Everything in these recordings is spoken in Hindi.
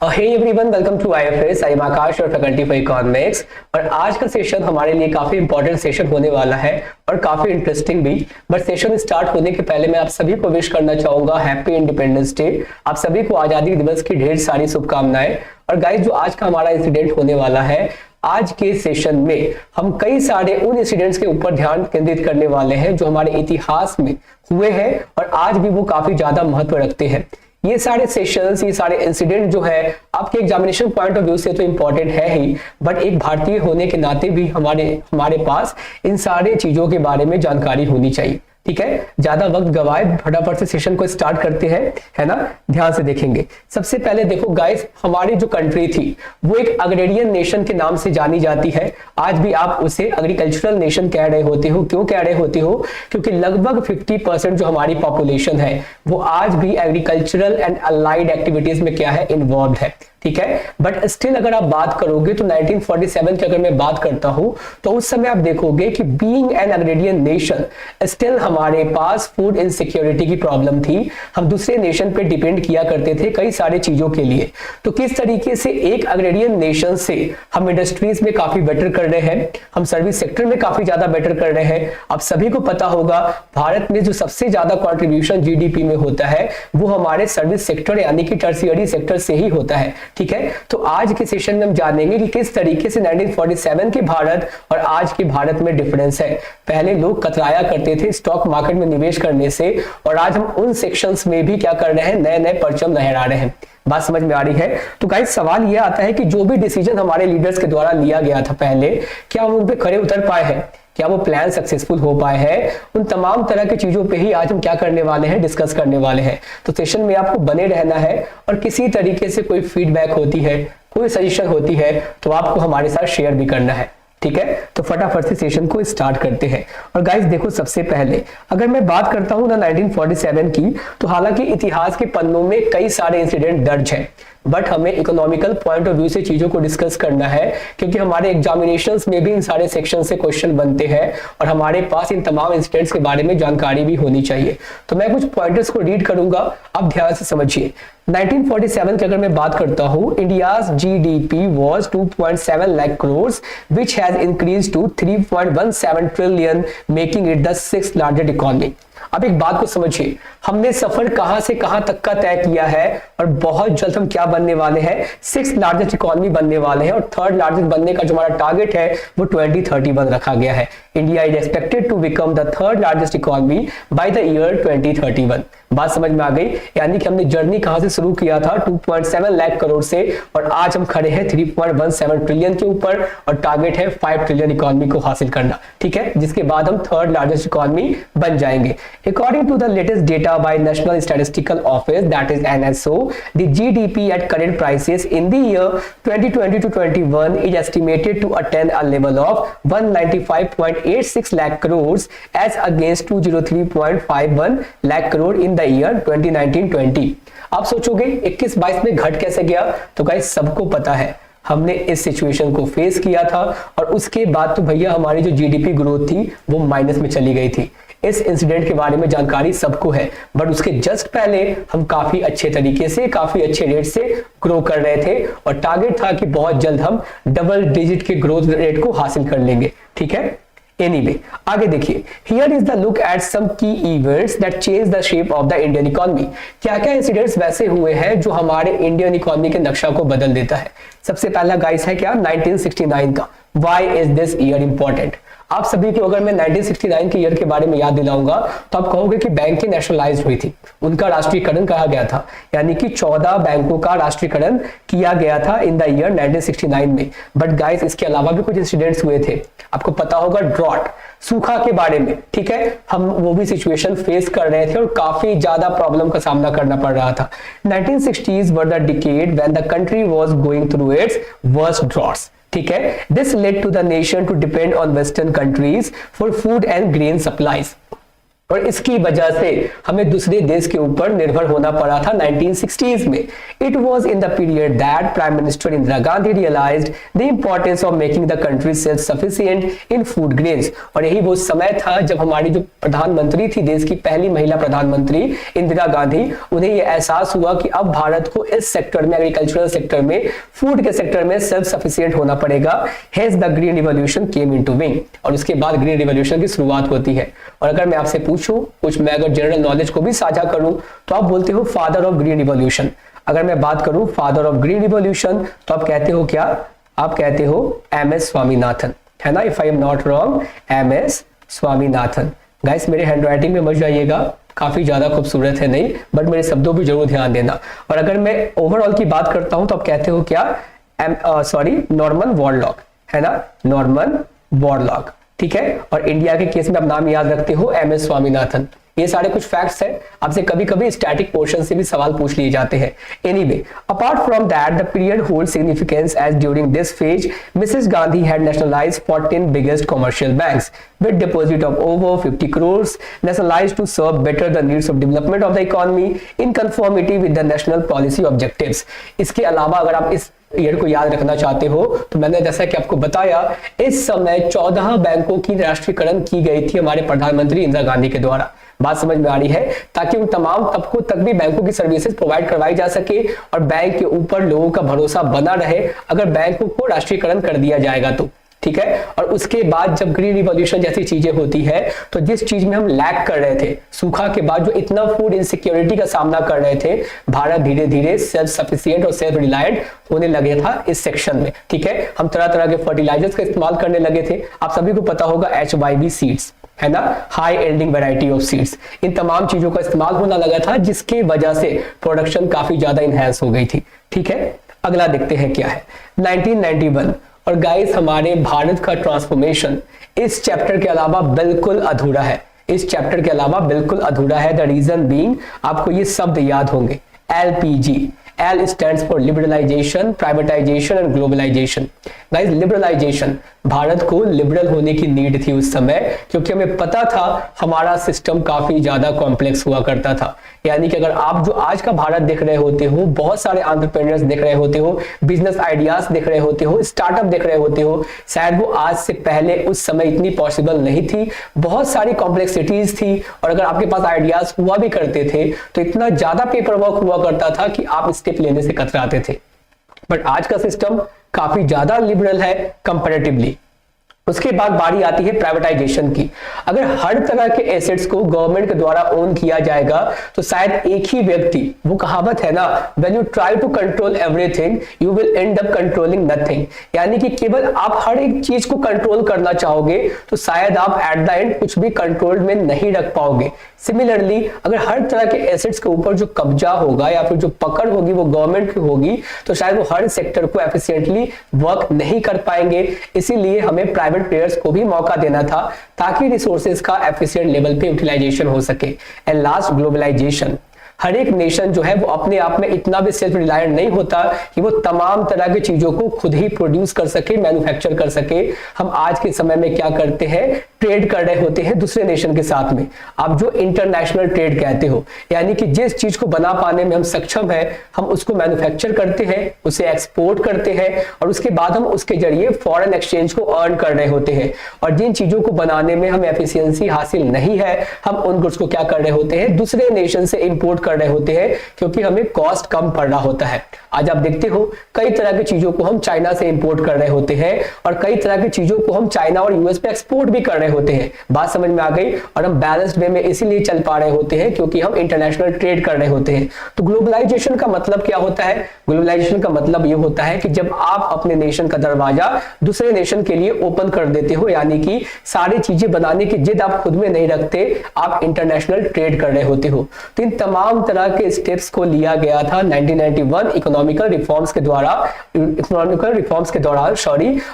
Hey everyone, welcome to IFS. I am Akash और फैकल्टी फॉर इकोनॉमिक्स। और आज का सेशन हमारे लिए काफी इंपॉर्टेंट सेशन होने वाला है और काफी इंटरेस्टिंग भी। बट सेशन स्टार्ट होने के पहले मैं आप सभी को विश करना चाहूंगा हैप्पी इंडिपेंडेंस डे। आप सभी को आजादी दिवस की ढेर सारी शुभकामनाएं। और गाइस, जो आज का हमारा इंसिडेंट होने वाला है, आज के सेशन में हम कई सारे उन इंसिडेंट्स के ऊपर ध्यान केंद्रित करने वाले हैं जो हमारे इतिहास में हुए हैं और आज भी वो काफी ज्यादा महत्व रखते हैं। ये सारे सेशंस, ये सारे इंसिडेंट जो है आपके एग्जामिनेशन पॉइंट ऑफ व्यू से तो इंपॉर्टेंट है ही, बट एक भारतीय होने के नाते भी हमारे पास इन सारे चीजों के बारे में जानकारी होनी चाहिए। ठीक है, ज्यादा वक्त गवाए फटाफट से सेशन को स्टार्ट करते हैं, है ना। ध्यान से देखेंगे। सबसे पहले देखो गाइस, हमारी जो कंट्री थी वो एक अग्रेरियन नेशन के नाम से जानी जाती है। आज भी आप उसे एग्रीकल्चरल नेशन कह रहे होते हो। क्यों कह रहे होते हो? क्योंकि लगभग 50% जो हमारी पॉपुलेशन है वो आज भी एग्रीकल्चरल एंड अलाइड एक्टिविटीज में क्या है, इन्वॉल्व है। ठीक है, बट स्टिल अगर आप बात करोगे तो 1947 की अगर मैं बात करता हूं तो उस समय आप देखोगे कि being an agrarian nation still हमारे पास फूड इनसिक्योरिटी की प्रॉब्लम थी। हम दूसरे नेशन पे डिपेंड किया करते थे कई सारी चीजों के लिए। तो किस तरीके से एक अग्रेरियन नेशन से हम इंडस्ट्रीज में काफी बेटर कर रहे हैं, हम सर्विस सेक्टर में काफी ज्यादा बेटर कर रहे हैं। आप सभी को पता होगा भारत में जो सबसे ज्यादा कॉन्ट्रीब्यूशन जीडीपी में होता है वो हमारे सर्विस सेक्टर यानी कि टर्शियरी सेक्टर से ही होता है। ठीक है, तो आज के सेशन में हम जानेंगे कि किस तरीके से 1947 के भारत और आज के भारत में डिफरेंस है। पहले लोग कतराया करते थे स्टॉक मार्केट में निवेश करने से, और आज हम उन सेक्शंस में भी क्या कर रहे हैं, नए नए परचम लहरा रहे हैं। बात समझ में आ रही है? तो गाइस, सवाल यह आता है कि जो भी डिसीजन हमारे लीडर्स के द्वारा लिया गया था पहले, क्या हम उन पे खरे उतर पाए हैं? क्या वो प्लान सक्सेसफुल हो पाए हैं? उन तमाम तरह की चीजों पे ही आज हम क्या करने वाले हैं, डिस्कस करने वाले हैं। तो सेशन में आपको बने रहना है और किसी तरीके से कोई फीडबैक होती है, कोई सजेशन होती है तो आपको हमारे साथ शेयर भी करना है। ठीक है, तो फटाफट से सेशन को स्टार्ट करते हैं। और गाइस देखो, सबसे पहले अगर मैं बात करता हूं ना 1947 की, तो हालांकि इतिहास के पन्नों में कई सारे इंसिडेंट दर्ज हैं, बट हमें इकोनॉमिकल पॉइंट ऑफ व्यू से चीजों को डिस्कस करना है, क्योंकि हमारे एग्जामिनेशंस में भी इन सारे सेक्शन से क्वेश्चन बनते हैं और हमारे पास इन तमाम इंसिडेंट्स के बारे में जानकारी भी होनी चाहिए। तो मैं कुछ पॉइंटर्स को रीड करूंगा, आप ध्यान से समझिए। 1947 की अगर मैं बात करता हूं, India's GDP was 2.7 lakh crore which has increased to 3.17 trillion making it the 6th largest economy. अब एक बात को समझिए, हमने सफर कहां से कहां तक का तय किया है और बहुत जल्द हम क्या बनने वाले हैं, 6th लार्जेस्ट इकोनॉमी बनने वाले हैं। और 3rd लार्जेस्ट बनने का जो हमारा टारगेट है वो 2031 रखा गया है। India is expected to become the 3rd largest economy by the year 2031। बात समझ में आ गई? यानी कि हमने जर्नी कहां से शुरू किया था, 2.7 लाख करोड़ से, और आज हम खड़े हैं 3.17 ट्रिलियन के ऊपर और टारगेट है 5 ट्रिलियन इकोनॉमी को हासिल करना। ठीक है, जिसके बाद हम 3rd लार्जेस्ट इकोनॉमी बन जाएंगे। According to the latest data by National Statistical Office, that is NSO, the GDP at current prices in the year 2020 to 21 is estimated to attain a level of 195.86 lakh crores as against 203.51 lakh crore in the year 2019-20। आप सोचोगे 21-22 में घट कैसे गया? तो गाइस, सबको पता है हमने इस सिचुएशन को फेस किया था और उसके बाद तो भैया हमारी जो जीडीपी ग्रोथ थी वो माइनस में चली गई थी। इस इंसिडेंट के बारे में जानकारी सबको है, बट उसके जस्ट पहले हम काफी अच्छे तरीके से, काफी अच्छे रेट से ग्रो कर रहे थे और टारगेट था कि बहुत जल्द हम डबल डिजिट के ग्रोथ रेट को हासिल कर लेंगे। ठीक है, एनीवे आगे देखिए। Here is the look at some key events that change the shape of the Indian economy. क्या क्या इंसिडेंट्स वैसे हुए हैं जो हमारे इंडियन इकोनॉमी के नक्शा को बदल देता है। सबसे पहला गाइस है क्या, 1969 का। Why is this year important? आप सभी को अगर मैं 1969 के ईयर के बारे में याद दिलाऊंगा तो आप कहोगे कि बैंकें नेशनलाइज हुई थी, उनका राष्ट्रीयकरण कहा गया था, यानी कि 14 बैंकों का राष्ट्रीयकरण किया गया था इन द ईयर 1969 में। बट गाइस, इसके अलावा भी कुछ इंसिडेंट्स हुए थे। आपको पता होगा ड्रॉट, सूखा के बारे में। ठीक है, हम वो भी सिचुएशन फेस कर रहे थे और काफी ज्यादा प्रॉब्लम का सामना करना पड़ रहा था। 1960s were the decade when the country was going through its worst droughts. ठीक है, this led to the nation to depend on western countries for food and grain supplies. और इसकी वजह से हमें दूसरे देश के ऊपर निर्भर होना पड़ा था 1960s में। It was in the period that prime minister Indira Gandhi realised the importance of making the country self sufficient in food grains. और यही वो समय था जब हमारी जो प्रधानमंत्री थी, देश की पहली महिला प्रधानमंत्री इंदिरा गांधी, उन्हें यह एहसास हुआ कि अब भारत को इस सेक्टर में, एग्रीकल्चरल सेक्टर में, फूड के सेक्टर में सेल्फ सफिशिएंट होना पड़ेगा। Hence the green revolution came into being. और उसके बाद ग्रीन रिवॉल्यूशन की शुरुआत होती है। और अगर मैं आपसे कुछ मैं अगर जनरल नॉलेज को भी साझा करूं तो आप बोलते हो फादर ऑफ ग्रीन रिवॉल्यूशन। अगर मैं बात करूं फादर ऑफ ग्रीन रिवॉल्यूशन तो आप कहते हो क्या? आप कहते हो एमएस स्वामीनाथन, है ना? If I am not wrong, MS Swaminathan. Guys मेरे हैंडराइटिंग में मत जाइएगा, काफी ज्यादा खूबसूरत है नहीं, बट मेरे शब्दों पर जरूर ध्यान देना। और अगर मैं ओवरऑल की बात करता हूं तो आप कहते हो क्या? नॉर्मन बोरलॉग, है ना? नॉर्मन बोरलॉग, ठीक है। और इंडिया के केस में आप नाम याद रखते हो एमएस स्वामीनाथन। ये सारे कुछ फैक्ट्स हैं। आपसे कभी कभी स्टैटिक पोर्शन से भी सवाल पूछ लिए जाते हैं। Anyway, apart from that the period hold significance as during this phase Mrs Gandhi had nationalised 14 biggest commercial banks with deposit of over 50 crores nationalized to serve better the needs of development of the economy in conformity with the national policy objectives। इसके अलावा अगर आप इस ईयर को याद रखना चाहते हो तो मैंने जैसा कि आपको बताया, इस समय 14 बैंकों की राष्ट्रीयकरण की गई थी हमारे प्रधानमंत्री इंदिरा गांधी के द्वारा। बात समझ में आ रही है? ताकि उन तमाम तबकों तक भी बैंकों की सर्विसेज प्रोवाइड करवाई जा सके और बैंक के ऊपर लोगों का भरोसा बना रहे अगर बैंकों को राष्ट्रीयकरण कर दिया जाएगा तो, ठीक है। और उसके बाद जब ग्रीन रिवॉल्यूशन जैसी चीजें होती है तो जिस चीज में हम लैक कर रहे थे, सूखा के बाद जो इतना फूड इनसिक्योरिटी का सामना कर रहे थे, भारत धीरे धीरे सेल्फ सफिशिएंट और सेल्फ रिलायंट होने लगे था इस सेक्शन में, ठीक है। हम तरह तरह के फर्टिलाइजर्स का इस्तेमाल करने लगे थे। आप सभी को पता होगा HYV सीड्स, है ना, high yielding variety of seeds. इन तमाम चीजों का इस्तेमाल होने लगा था जिसकी वजह से प्रोडक्शन काफी ज्यादा इनहैंस हो गई थी, ठीक है। अगला देखते हैं क्या है 1991। और गाइस हमारे भारत का ट्रांसफॉर्मेशन इस चैप्टर के अलावा बिल्कुल अधूरा है। इस चैप्टर के अलावा बिल्कुल अधूरा है। द रीजन बीइंग, आपको ये शब्द याद होंगे, LPG। L stands for liberalization, privatization and globalization। Guys liberalisation, Bharat को लिबरल होने की नीड थी उस समय, क्योंकि हमें पता था हमारा सिस्टम काफी ज्यादा कॉम्प्लेक्स हुआ करता था। यानी कि अगर आप जो आज का भारत देख रहे होते हो, बहुत सारे एंटरप्रेन्योर्स देख रहे होते हो, बिजनेस आइडियाज देख रहे होते हो, स्टार्टअप देख रहे होते हो, शायद वो आज से पहले उस समय इतनी पॉसिबल नहीं थी। बहुत सारी कॉम्प्लेक्सिटीज थी और अगर आपके पास आइडियाज हुआ भी करते थे तो इतना ज्यादा पेपर वर्क हुआ करता था कि आप स्टेप लेने से कतराते थे। बट आज का सिस्टम काफी ज्यादा लिबरल है कंपैरेटिवली। उसके बाद बारी आती है प्राइवेटाइजेशन की। अगर हर तरह के एसेट्स को गवर्नमेंट के द्वारा ओन किया जाएगा तो शायद एक ही व्यक्ति, वो कहावत है ना, when you try to control everything you will end up controlling nothing. यानी कि केवल आप हर एक चीज को कंट्रोल करना चाहोगे तो शायद आप एट द एंड कुछ भी कंट्रोल में नहीं रख पाओगे। सिमिलरली अगर हर तरह के एसेट्स के ऊपर जो कब्जा होगा या फिर जो पकड़ होगी वो गवर्नमेंट की होगी तो शायद वो हर सेक्टर को एफिशिएंटली वर्क नहीं कर पाएंगे। इसीलिए हमें प्राइवेट प्लेयर्स को भी मौका देना था ताकि रिसोर्सेज का एफिशिएंट लेवल पे यूटिलाइजेशन हो सके। And last, globalisation. हर एक नेशन जो है वो अपने आप में इतना भी सेल्फ रिलायंट नहीं होता कि वो तमाम तरह की चीजों को खुद ही प्रोड्यूस कर सके, मैन्युफैक्चर कर सके। हम आज के समय में क्या करते हैं, ट्रेड कर रहे होते हैं दूसरे नेशन के साथ में। आप जो इंटरनेशनल ट्रेड कहते हो, यानी कि जिस चीज को बना पाने में हम सक्षम है हम उसको मैन्युफैक्चर करते हैं, उसे एक्सपोर्ट करते हैं और उसके बाद हम उसके जरिए फॉरेन एक्सचेंज को अर्न कर रहे होते हैं। और जिन चीजों को बनाने में हमें एफिशिएंसी हासिल नहीं है हम उन गुड्स को क्या कर रहे होते हैं, दूसरे नेशन से इंपोर्ट कर रहे होते हैं क्योंकि हमें कॉस्ट कम पड़ रहा होता है। आज आप देखते हो कई तरह की चीजों को हम चाइना से इंपोर्ट कर रहे होते हैं और कई तरह की चीजों को हम चाइना और यूएस पे एक्सपोर्ट भी कर रहे होते हैं। बात समझ में आ गई? और हम बैलेंस्ड वे में इसीलिए चल पा रहे होते हैं क्योंकि हम इंटरनेशनल ट्रेड कर रहे होते हैं। तो ग्लोबलाइजेशन का मतलब क्या होता है? ग्लोबलाइजेशन का मतलब ये होता है कि जब आप अपने नेशन का दरवाजा दूसरे नेशन के लिए ओपन कर देते हो, यानी कि सारी चीजें बनाने की जिद आप खुद में नहीं रखते, आप इंटरनेशनल ट्रेड कर रहे होते हो। तो इन तमाम तरह के स्टेप्स को लिया गया था 1991 इकोनॉमिकल रिफॉर्म्स के दौरान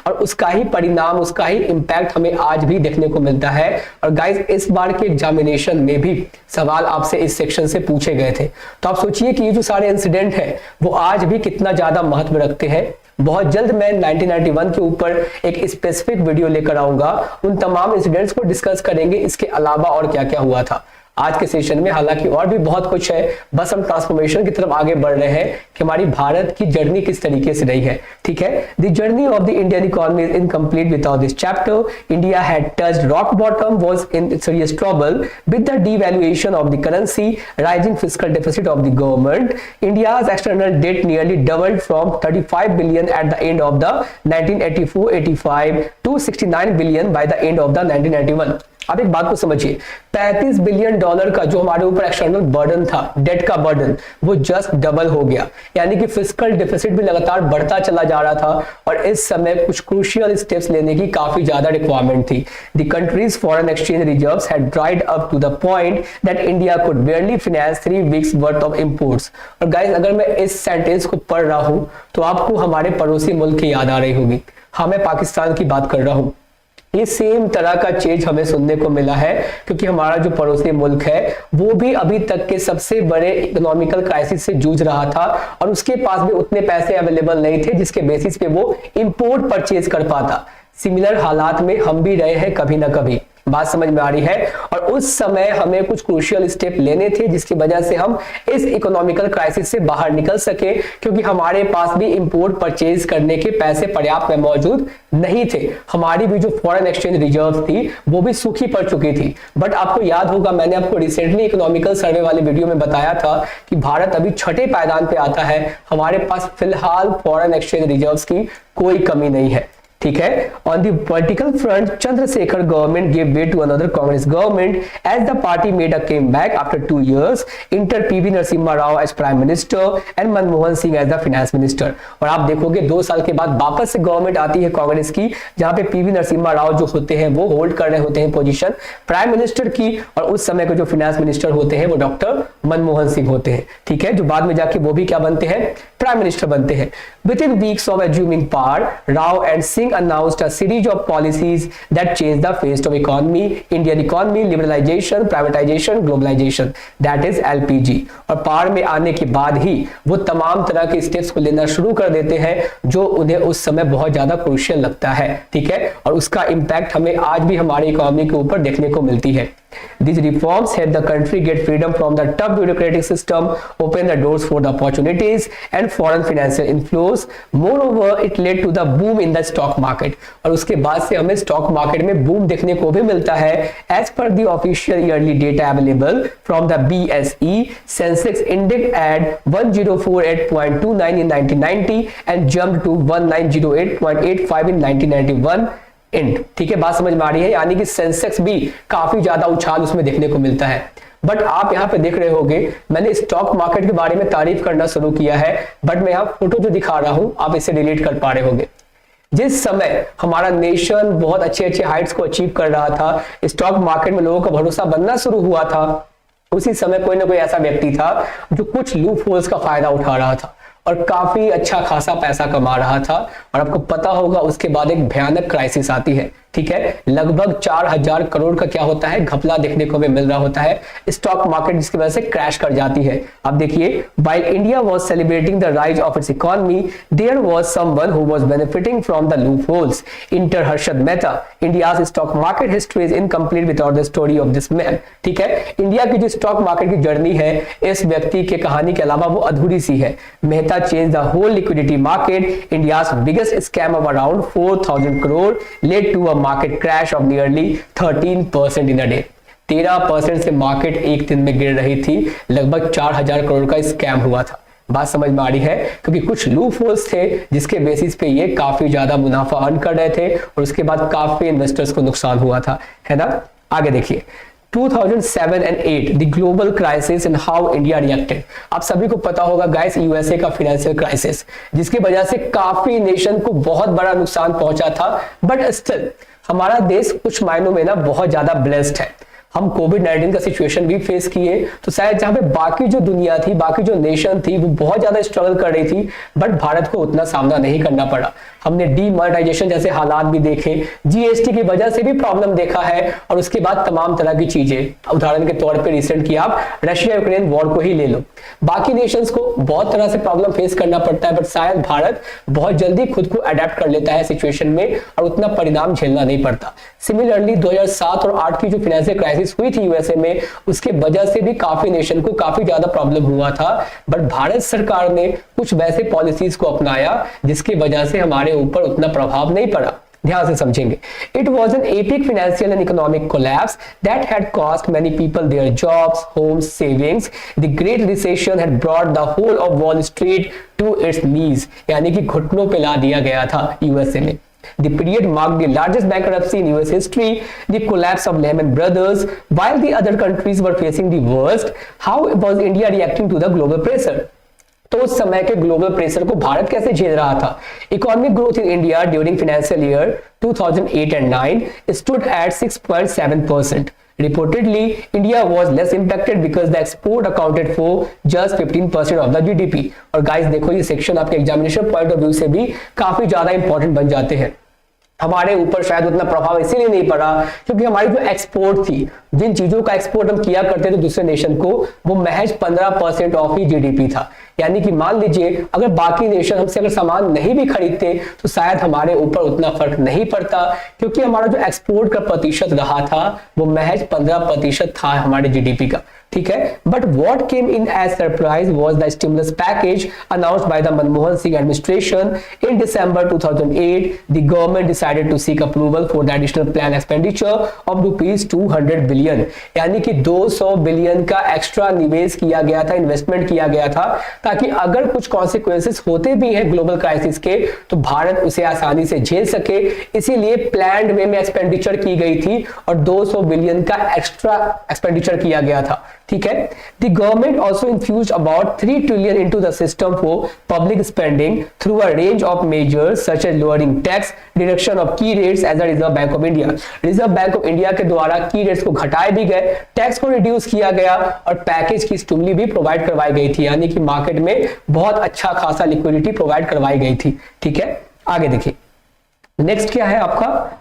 और उसका ही परिणाम, उसका ही इंपैक्ट हमें आज भी देखने को मिलता है। और गाइस इस बार के एग्जामिनेशन में भी सवाल आपसे इस सेक्शन से पूछे गए थे। तो आप सोचिए कि ये जो सारे इंसिडेंट है वो आज भी कितना ज्यादा महत्व रखते हैं। बहुत जल्द मैं 1991 के ऊपर एक स्पेसिफिक वीडियो लेकर आऊंगा, उन तमाम इंसिडेंट्स को डिस्कस करेंगे, इसके अलावा और क्या क्या हुआ था आज के सेशन में। हालांकि और भी बहुत कुछ है, बस हम ट्रांसफॉर्मेशन की तरफ आगे बढ़ रहे हैं कि हमारी भारत की जर्नी किस तरीके से रही है। ठीक है, the journey of the Indian economy is incomplete without this chapter. India had touched rock bottom, was in serious trouble with the devaluation of the currency, rising fiscal deficit of the government. India's external debt nearly doubled from 35 billion at the end of the 1984-85 to 69 billion by the end of the 1991. अब एक बात को समझिए, 35 बिलियन डॉलर का जो हमारे ऊपर एक्सटर्नल बर्डन था, डेट का बर्डन, वो जस्ट डबल हो गया। यानी कि फिस्कल डेफिसिट भी लगातार बढ़ता चला जा रहा था और इस समय कुछ क्रूशियल स्टेप्स लेने की काफी ज्यादा रिक्वायरमेंट थी। The country's foreign exchange reserves had dried up to the point that India could barely finance 3 weeks worth of imports. और गाइस, अगर मैं इस सेंटेंस को पढ़ रहा हूं तो आपको हमारे पड़ोसी मुल्क की याद आ रही होगी। हाँ, मैं पाकिस्तान की बात कर रहा हूं। ये सेम तरह का चीज हमें सुनने को मिला है, क्योंकि हमारा जो पड़ोसी मुल्क है वो भी अभी तक के सबसे बड़े इकोनॉमिकल क्राइसिस से जूझ रहा था और उसके पास भी उतने पैसे अवेलेबल नहीं थे जिसके बेसिस पे वो इंपोर्ट परचेज कर पाता। सिमिलर हालात में हम भी रहे हैं कभी ना कभी, बात समझ में आ रही है। और उस समय हमें कुछ क्रूशियल स्टेप लेने थे जिसकी वजह से हम इस इकोनॉमिकल क्राइसिस से बाहर निकल सके, क्योंकि हमारे पास भी इंपोर्ट परचेज करने के पैसे पर्याप्त में मौजूद नहीं थे। हमारी भी जो फॉरेन एक्सचेंज रिजर्व थी वो भी सूखी पड़ चुकी थी। बट आपको याद होगा, मैंने आपको रिसेंटली इकोनॉमिकल सर्वे वाले वीडियो में बताया था कि भारत अभी छठे पायदान पे आता है। हमारे पास फिलहाल फॉरेन एक्सचेंज रिजर्व की कोई कमी नहीं है। ठीक है, on the political front Chandrashekhar government gave way to another Congress government as the party made a comeback after 2 years. Enter PV Narasimha Rao as Prime Minister and Manmohan Singh as the Finance Minister. और आप देखोगे 2 साल के बाद वापस से गवर्नमेंट आती है कांग्रेस की, जहां पे पीवी नरसिम्हा राव जो होते हैं वो होल्ड कर रहे होते हैं पोजीशन प्राइम मिनिस्टर की, और उस समय के जो फिनेंस मिनिस्टर होते हैं वो डॉक्टर मनमोहन सिंह होते हैं। ठीक है, जो बाद में जाके वो भी क्या बनते हैं, प्राइम मिनिस्टर बनते हैं। Within weeks of assuming power, Rao and Singh announced a series of policies that changed the face of economy, Indian economy, liberalization, privatization, globalization, that is LPG। और पावर में आने के बाद ही वो तमाम तरह के स्टेप्स को लेना शुरू कर देते हैं जो उन्हें उस समय बहुत ज्यादा क्रूशियल लगता है। ठीक है, और उसका इम्पैक्ट हमें आज भी हमारी इकोनॉमी के ऊपर देखने को मिलती है। These reforms help the country get freedom from the tough bureaucratic system, open the doors for the opportunities and foreign financial inflows. Moreover, it led to the boom in the stock market. और उसके बाद से हमें स्टॉक मार्केट में बूम देखने को भी मिलता है। As per the official yearly data available from the BSE, Sensex index at 1048.29 in 1990 and jumped to 1908.85 in 1991. ठीक है, बात समझ में आ रही है। यानी कि सेंसेक्स भी काफी ज्यादा उछाल उसमें देखने को मिलता है। बट आप यहाँ पे देख रहे होंगे, मैंने स्टॉक मार्केट के बारे में तारीफ करना शुरू किया है, बट मैं यहाँ फोटो जो दिखा रहा हूं आप इसे डिलीट कर पा रहे होंगे। जिस समय हमारा नेशन बहुत अच्छे अच्छे हाइट्स को अचीव कर रहा था, स्टॉक मार्केट में लोगों का भरोसा बनना शुरू हुआ था, उसी समय कोई ना कोई ऐसा व्यक्ति था जो कुछ लूप होल्स का फायदा उठा रहा था और काफी अच्छा खासा पैसा कमा रहा था। और आपको पता होगा उसके बाद एक भयानक क्राइसिस आती है। ठीक है, लगभग 4000 करोड़ का क्या होता है, घपला देखने को हमें मिल रहा होता है। स्टॉक मार्केट जिसकी वजह से क्रैश कर जाती है। अब देखिए, while India was celebrating the rise of its economy, there was someone who was benefiting from the loopholes. Enter Harshad Mehta. India's stock market history is incomplete without the story of this man. ठीक है, इंडिया की जो स्टॉक मार्केट की जर्नी है, इस व्यक्ति के कहानी के अलावा वो अधूरी सी है। Mehta changed the whole liquidity market. India's biggest scam of around 4000 crore led to a market crash of nearly 13% in a day. 13% से मार्केट एक दिन में गिर रही थी। लगभग 4000 करोड़ का स्कैम हुआ था। बात समझ में आ रही है, क्योंकि कुछ लूप होल्स थे जिसके बेसिस पे ये काफी ज्यादा मुनाफा अर्न कर रहे थे और उसके बाद काफी इन्वेस्टर्स को नुकसान हुआ था, है ना। आगे देखिए, 2007 and 8 the global crisis and how India reacted। आप सभी को पता होगा गाइस, यूएसए का फाइनेंशियल क्राइसिस, जिसकी वजह से काफी नेशन को बहुत बड़ा नुकसान पहुंचा था। बट स्टिल हमारा देश कुछ मायनों में ना बहुत ज्यादा ब्लेस्ड है। हम कोविड-19 का सिचुएशन भी फेस किए, तो शायद जहां पे बाकी जो दुनिया थी, बाकी जो नेशन थी, वो बहुत ज्यादा स्ट्रगल कर रही थी, बट भारत को उतना सामना नहीं करना पड़ा। हमने डीमोनेटाइजेशन जैसे हालात भी देखे, जीएसटी की वजह से भी प्रॉब्लम देखा है, और उसके बाद तमाम तरह की चीजें। उदाहरण के तौर पे रिसेंट की आप रशिया यूक्रेन वॉर को ही ले लो। बाकी नेशंस को बहुत तरह से प्रॉब्लम फेस करना पड़ता है, बट शायद भारत बहुत जल्दी खुद को अडेप्ट कर लेता है सिचुएशन में और उतना परिणाम झेलना नहीं पड़ता। सिमिलरली 2007 और 8 की जो फाइनेंशियल क्राइसिस हुई थी यूएसए में, उसके वजह से भी काफी नेशन को काफी ज्यादा प्रॉब्लम हुआ था, बट भारत सरकार ने कुछ वैसे पॉलिसीज को अपनाया जिसकी वजह से हमारे ऊपर उतना प्रभाव नहीं पड़ा। ध्यान से समझेंगे। It was an epic financial and economic collapse that had cost many people their jobs, homes, savings. The Great Recession had brought the whole of Wall Street to its knees. यानी कि घुटनों पे ला दिया गया था यूएसए में। The period marked the largest bankruptcy in US history, the collapse of Lehman Brothers, while the other countries were facing the worst. How was India reacting to the global pressure? तो उस समय के ग्लोबल प्रेशर को भारत कैसे झेल रहा था? Economic growth in India during financial year 2008 and 9 stood at 6.7%. Reportedly, India was less impacted because the export accounted for just 15% of the GDP. और गाइस देखो, ये सेक्शन आपके एग्जामिनेशन पॉइंट ऑफ व्यू से भी काफी ज्यादा इंपॉर्टेंट बन जाते हैं। हमारे ऊपर शायद उतना प्रभाव इसीलिए नहीं पड़ा क्योंकि हमारी जो एक्सपोर्ट थी, जिन चीजों का एक्सपोर्ट हम किया करते थे दूसरे नेशन को, वो महज 15% ऑफ ही जीडीपी था। यानी कि मान लीजिए अगर बाकी नेशन हमसे अगर सामान नहीं भी खरीदते तो शायद हमारे ऊपर उतना फर्क नहीं पड़ता, क्योंकि हमारा जो एक्सपोर्ट का प्रतिशत रहा था वो महज 15% था हमारे जीडीपी का। ठीक है, but what came in as surprise was the stimulus package announced by the Manmohan Singh administration in December 2008. The government decided to seek approval for the additional planned expenditure of rupees 200 billion. यानी कि 200 बिलियन का एक्स्ट्रा निवेश किया गया था, इन्वेस्टमेंट किया गया था, ताकि अगर कुछ कॉन्सिक्वेंसेस होते भी हैं ग्लोबल क्राइसिस के तो भारत उसे आसानी से झेल सके। इसीलिए प्लान्ड वे में एक्सपेंडिचर की गई थी और 200 बिलियन का एक्स्ट्रा एक्सपेंडिचर किया गया था। ठीक है, the government also infused about 3 trillion into the system for public spending through a range of measures such as lowering tax, reduction of key rates as a Reserve Bank of India. Reserve Bank of India के द्वारा की रेट्स को घटाए भी गए, टैक्स को रिड्यूस किया गया और पैकेज की स्टिमुली भी प्रोवाइड करवाई गई थी। यानी कि मार्केट में बहुत अच्छा खासा लिक्विडिटी प्रोवाइड करवाई गई थी। ठीक है, आगे देखिए नेक्स्ट क्या है आपका,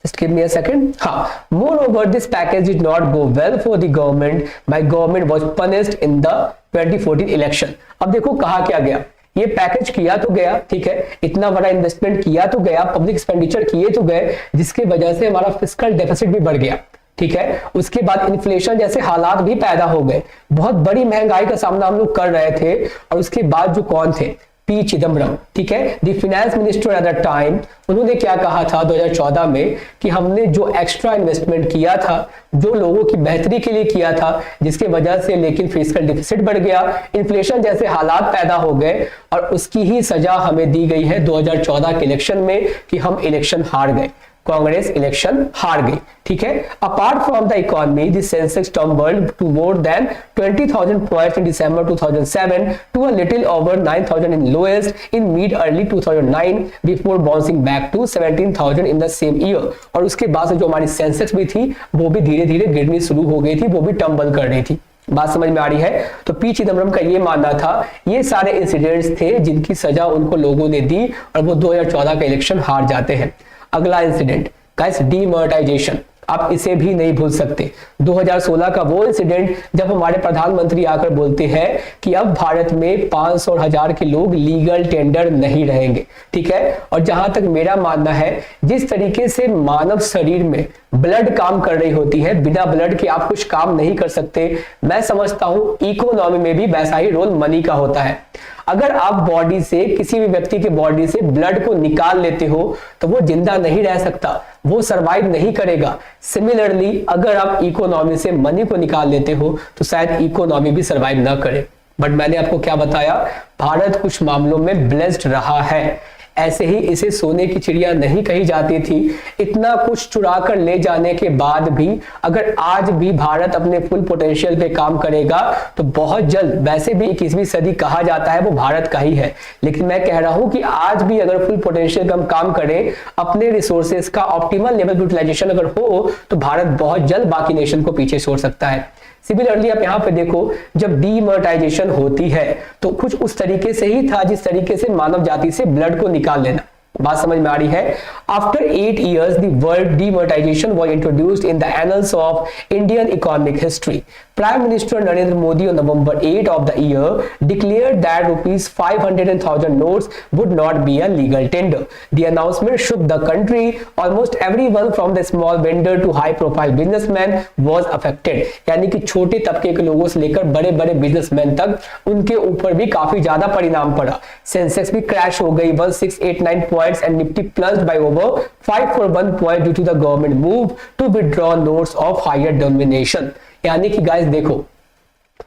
just give me a second. Moreover, this package did not go well for the government. My government was punished in the 2014 election. अब देखो कहा क्या गया, ये पैकेज किया तो गया, ठीक है, इतना बड़ा इन्वेस्टमेंट किया तो गया, पब्लिक एक्सपेंडिचर किए तो गए, जिसके वजह से हमारा फिस्कल डेफिसिट भी बढ़ गया। ठीक है, उसके बाद इन्फ्लेशन जैसे हालात भी पैदा हो गए, बहुत बड़ी महंगाई का सामना हम लोग कर रहे थे। और उसके बाद जो कौन थे, पी चिदम्बरम, ठीक है, the finance minister at the time, उन्होंने क्या कहा था 2014 में कि हमने जो एक्स्ट्रा इन्वेस्टमेंट किया था, जो लोगों की बेहतरी के लिए किया था, जिसके वजह से लेकिन फिस्कल डिफिसिट बढ़ गया, इन्फ्लेशन जैसे हालात पैदा हो गए और उसकी ही सजा हमें दी गई है 2014 के इलेक्शन में कि हम इलेक्शन हार गए, कांग्रेस इलेक्शन हार गई। ठीक है, apart from the economy the Sensex tumbled to more than 20,000 points in December 2007 to a little over 9,000 in lowest in mid early 2009 before bouncing back to 17,000 in the same year. और उसके बाद से जो हमारी सेंसेक्स भी थी वो भी धीरे धीरे गिरनी शुरू हो गई थी, वो भी टम्बल कर रही थी। बात समझ में आ रही है? तो पी चिदम्बरम का ये मानना था ये सारे इंसिडेंट्स थे जिनकी सजा उनको लोगों ने दी और वो 2014 का इलेक्शन हार जाते हैं। अगला इंसिडेंट गाइस, डीमोनेटाइजेशन, आप इसे भी नहीं भूल सकते। 2016 का वो इंसिडेंट जब हमारे प्रधानमंत्री आकर बोलते हैं कि अब भारत में 500 और 1000 के लोग लीगल टेंडर नहीं रहेंगे। ठीक है, और जहां तक मेरा मानना है, जिस तरीके से मानव शरीर में ब्लड काम कर रही होती है, बिना ब्लड के आप कुछ काम नहीं कर सकते, मैं समझता हूं इकोनॉमी में भी वैसा ही रोल मनी का होता है। अगर आप बॉडी से, किसी भी व्यक्ति के बॉडी से ब्लड को निकाल लेते हो तो वो जिंदा नहीं रह सकता, वो सरवाइव नहीं करेगा। सिमिलरली अगर आप इकोनॉमी से मनी को निकाल लेते हो तो शायद इकोनॉमी भी सरवाइव ना करे। बट मैंने आपको क्या बताया, भारत कुछ मामलों में ब्लेस्ड रहा है। ऐसे ही इसे सोने की चिड़िया नहीं कही जाती थी। इतना कुछ चुरा कर ले जाने के बाद भी अगर आज भी भारत अपने फुल पोटेंशियल पे काम करेगा तो बहुत जल्द, वैसे भी 21वीं सदी कहा जाता है वो भारत का ही है, लेकिन मैं कह रहा हूं कि आज भी अगर फुल पोटेंशियल पे हम काम करें, अपने रिसोर्सेज का ऑप्टिमल लेवल यूटिलाइजेशन अगर हो तो भारत बहुत जल्द बाकी नेशन को पीछे छोड़ सकता है। सिमिलरली आप यहाँ पे देखो, जब डीमोनेटाइजेशन होती है तो कुछ उस तरीके से ही था जिस तरीके से मानव जाति से ब्लड को निकाल लेना। बात समझ में आ रही है? After 8 years the word demonetization was introduced in the annals of Indian economic history. Prime Minister Narendra Modi on November 8 of the year declared that rupees 500 and 1000 notes would not be a legal tender. The announcement shook the country. Almost everyone from the small vendor to high profile businessman was affected. यानी कि छोटे तबके के लोगों से लेकर बड़े बड़े बिजनेसमैन तक, उनके ऊपर भी काफी ज्यादा परिणाम पड़ा। सेंसेक्स भी क्रैश हो गई 1689 points and Nifty plunged by over 541 points due to the government move to withdraw notes of higher denomination. यानी कि गाइस देखो,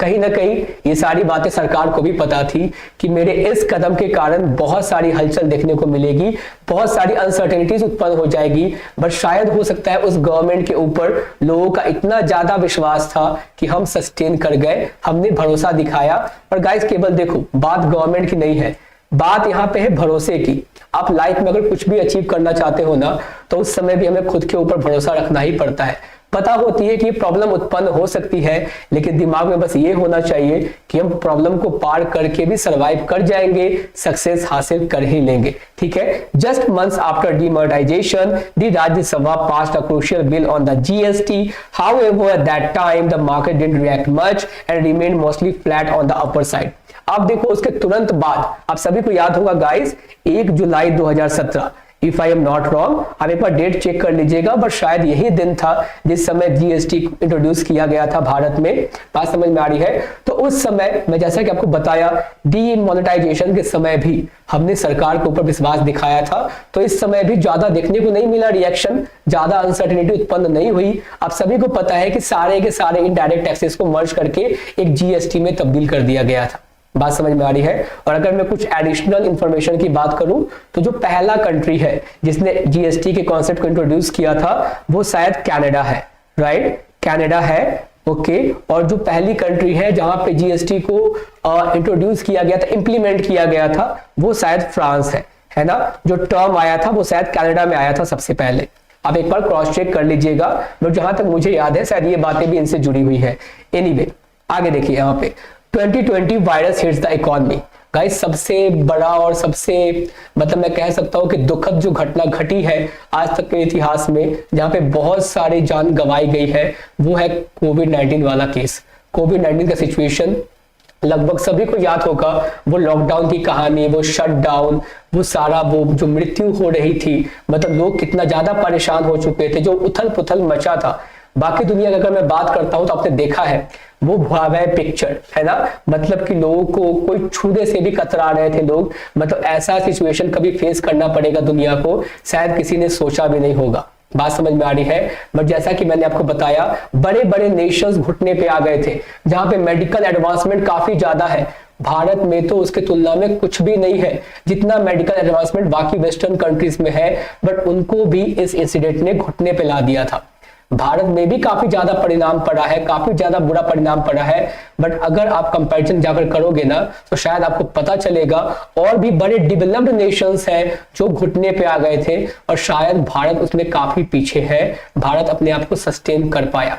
कहीं ना कहीं ये सारी बातें सरकार को भी पता थी कि मेरे इस कदम के कारण बहुत सारी हलचल देखने को मिलेगी, बहुत सारी अनसर्टेनिटीज उत्पन्न हो जाएगी, बट शायद हो सकता है उस गवर्नमेंट के ऊपर लोगों का इतना ज्यादा विश्वास था कि हम सस्टेन कर गए, हमने भरोसा दिखाया। और गाइस केवल देखो, बात गवर्नमेंट की नहीं है, बात यहाँ पे है भरोसे की। आप लाइफ में अगर कुछ भी अचीव करना चाहते हो ना, तो उस समय भी हमें खुद के ऊपर भरोसा रखना ही पड़ता है। पता होती है कि प्रॉब्लम उत्पन्न हो सकती है, लेकिन दिमाग में बस ये होना चाहिए कि हम प्रॉब्लम को पार करके भी सरवाइव कर जाएंगे, सक्सेस हासिल कर ही लेंगे। ठीक है। Just months after demonetisation the Rajya Sabha passed a crucial bill on the GST. However at that time the market didn't react much and remain mostly flat on the upper side. आप देखो, उसके तुरंत बाद आप सभी को याद होगा guys, 1 July 2017, if I am not wrong, आप एक बार डेट चेक कर लीजिएगा, बट शायद यही दिन था जिस समय जीएसटी इंट्रोड्यूस किया गया था भारत में। बात समझ में आ रही है? तो उस समय मैं जैसा कि आपको बताया, डीमोनेटाइजेशन के समय भी हमने सरकार के ऊपर विश्वास दिखाया था, तो इस समय भी ज्यादा देखने को नहीं मिला रिएक्शन, ज्यादा अनसर्टेनिटी उत्पन्न नहीं हुई। आप सभी को पता है कि सारे के सारे इनडायरेक्ट टैक्सेस को मर्ज करके एक जीएसटी में तब्दील कर दिया गया था। बात समझ में आ रही है? और अगर मैं कुछ एडिशनल इंफॉर्मेशन की बात करूं, तो जो पहला कंट्री है जिसने जीएसटी के कॉन्सेप्ट को इंट्रोड्यूस किया था वो शायद कनाडा है, राइट? कनाडा है, ओके। और जो पहली कंट्री है जहां पे जीएसटी को इंट्रोड्यूस किया गया था, इंप्लीमेंट किया गया था, वो शायद फ्रांस है ना? जो टर्म आया था वो शायद कनाडा में आया था सबसे पहले। आप एक बार क्रॉस चेक कर लीजिएगा, बट जहां तक मुझे याद है शायद ये बातें भी इनसे जुड़ी हुई है। एनीवे, आगे देखिए यहाँ पे 2020 virus hits the economy. Guys, सबसे बड़ा और सबसे मतलब मैं कह सकता हूं कि दुखद जो घटना घटी है आज तक के इतिहास में, जहां पे बहुत सारी जान गंवाई गई है, वो है कोविड-19 वाला केस। कोविड-19 का सिचुएशन लगभग सभी को याद होगा, वो लॉकडाउन की कहानी, वो शटडाउन, वो सारा वो जो मृत्यु हो रही थी, मतलब लोग कितना ज्यादा परेशान हो चुके थे, जो उथल पुथल मचा था। बाकी दुनिया की अगर मैं बात करता हूं तो आपने देखा है वो भयावह पिक्चर है ना, मतलब कि लोगों को कोई छूने से भी कतरा रहे थे लोग। मतलब ऐसा सिचुएशन कभी फेस करना पड़ेगा दुनिया को, शायद किसी ने सोचा भी नहीं होगा। बात समझ में आ रही है? बट जैसा कि मैंने आपको बताया, बड़े बड़े नेशंस घुटने पे आ गए थे, जहां पे मेडिकल एडवांसमेंट काफी ज्यादा है। भारत में तो उसके तुलना में कुछ भी नहीं है जितना मेडिकल एडवांसमेंट बाकी वेस्टर्न कंट्रीज में है, बट उनको भी इस इंसिडेंट ने घुटने पे ला दिया था। भारत में भी काफी ज्यादा परिणाम पड़ा है, काफी ज्यादा बुरा परिणाम पड़ा है, बट अगर आप कंपैरिजन जाकर करोगे ना, तो शायद आपको पता चलेगा और भी बड़े डेवलप्ड नेशंस हैं जो घुटने पे आ गए थे, और शायद भारत उसमें काफी पीछे है। भारत अपने आप को सस्टेन कर पाया।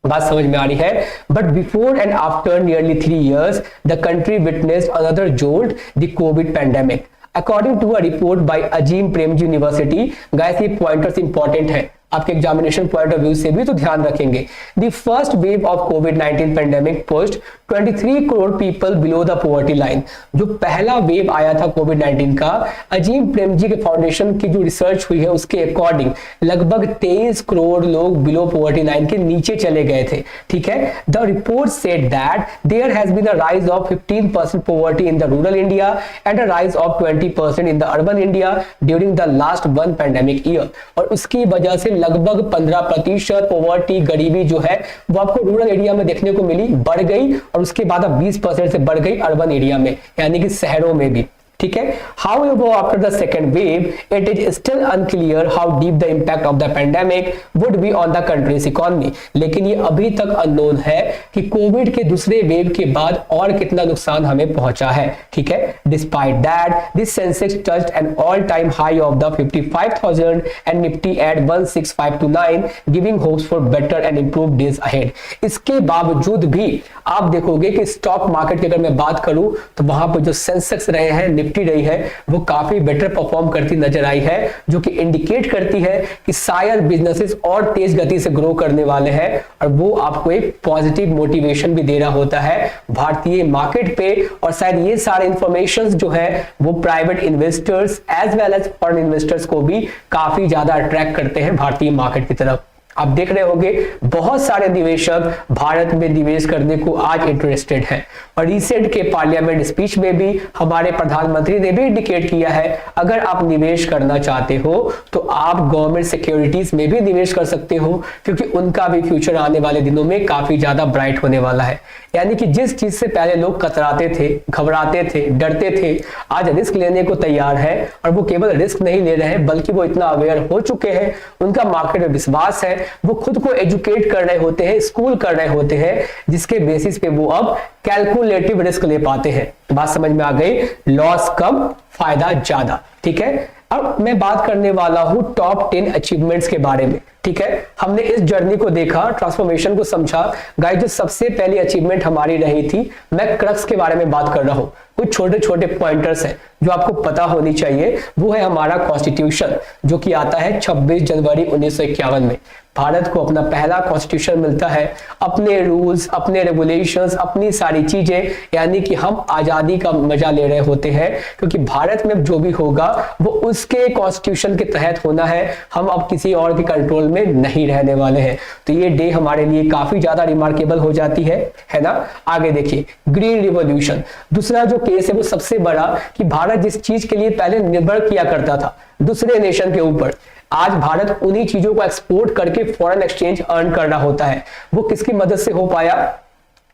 बात समझ में आ रही है? But before and after nearly 3 years the country witnessed another jolt, the covid pandemic. According to a report by Azim Premji university, guys ये पॉइंटर्स इंपॉर्टेंट है आपके एग्जामिनेशन पॉइंट ऑफ व्यू से भी, तो ध्यान रखेंगे। The first wave of covid pandemic pushed 23 crore people below the poverty line. जो पहला वेव आया था कोविड-19 का, अजीम प्रेमजी के फाउंडेशन की जो रिसर्च हुई है उसके अकॉर्डिंग लगभग 23 करोड़ लोग बिलो पॉवर्टी लाइन के नीचे चले गए थे। ठीक है। The report said that there has been a rise of 15% poverty in the rural India and a rise of 20% in the urban India during the last 1 pandemic year. और उसकी वजह से लगभग 15% पॉवर्टी, गरीबी जो है वो आपको रूरल एरिया में देखने को मिली, बढ़ गई, और उसके बाद अब 20% से बढ़ गई अर्बन एरिया में, यानी कि शहरों में भी। ठीक है। However, after the second wave, it is still unclear how deep the impact of the pandemic would be on the country's economy. लेकिन ये अभी तक अननोन है कि कोविड के दूसरे वेव के बाद और कितना नुकसान हमें पहुंचा है, ठीक है। Despite that, this Sensex touched an all-time high of the 55,000 and Nifty at 16529, giving hopes for better and improved days ahead. इसके बावजूद भी आप देखोगे कि स्टॉक मार्केट की अगर मैं बात करूं तो वहां पर जो सेंसेक्स रहे हैं, निफ्टी रही है, वो काफी बेटर परफॉर्म करती नजर आई है, जो कि इंडिकेट करती है कि शायद बिजनेसेस और तेज गति से ग्रो करने वाले हैं, और वो आपको एक पॉजिटिव मोटिवेशन भी दे रहा होता है भारतीय मार्केट पे। और शायद ये सारे इंफॉर्मेशन जो है वो private investors as well as foreign investors को भी काफी ज्यादा अट्रैक्ट करते हैं भारतीय मार्केट की तरफ। आप देख रहे होंगे बहुत सारे निवेशक भारत में निवेश करने को आज इंटरेस्टेड हैं, और रिसेंट के पार्लियामेंट स्पीच में भी हमारे प्रधानमंत्री ने भी इंडिकेट किया है अगर आप निवेश करना चाहते हो तो आप गवर्नमेंट सिक्योरिटीज में भी निवेश कर सकते हो, क्योंकि उनका भी फ्यूचर आने वाले दिनों में काफी ज्यादा ब्राइट होने वाला है। यानी कि जिस चीज से पहले लोग कतराते थे, घबराते थे, डरते थे, आज रिस्क लेने को तैयार है, और वो केवल रिस्क नहीं ले रहे हैं बल्कि वो इतना अवेयर हो चुके हैं, उनका मार्केट में विश्वास है, वो खुद को एजुकेट कर रहे होते हैं, स्कूल कर रहे होते हैं, जिसके बेसिस पे वो अब कैलकुलेटिव रिस्क ले पाते हैं। बात समझ में आ गई, लॉस कम फायदा ज्यादा, ठीक है। अब मैं बात करने वाला हूं टॉप 10 अचीवमेंट्स के बारे में, ठीक है। हमने इस जर्नी को देखा, ट्रांसफॉर्मेशन को समझा। गाइस, जो सबसे पहली अचीवमेंट हमारी रही थी, मैं क्रक्स के बारे में बात कर रहा हूं, कुछ छोटे छोटे पॉइंटर्स हैं जो आपको पता होनी चाहिए। वो है हमारा कॉन्स्टिट्यूशन, जो कि आता है 26 जनवरी 1951 में। भारत को अपना पहला कॉन्स्टिट्यूशन मिलता है, अपने रूल्स, अपने रेगुलेशंस, अपनी सारी चीजें, यानी कि हम आजादी का मजा ले रहे होते हैं, क्योंकि भारत में जो भी होगा वो उसके कॉन्स्टिट्यूशन के तहत होना है, हम अब किसी और के कंट्रोल में नहीं रहने वाले हैं। तो ये डे हमारे लिए काफी ज्यादा रिमार्केबल हो जाती है ना। आगे देखिए, ग्रीन रिवॉल्यूशन, दूसरा जो केस है वो सबसे बड़ा, कि भारत जिस चीज के लिए पहले निर्भर किया करता था दूसरे नेशन के ऊपर, आज भारत उन्हीं चीजों को एक्सपोर्ट करके फॉरेन एक्सचेंज अर्न कर रहा होता है। वो किसकी मदद से हो पाया?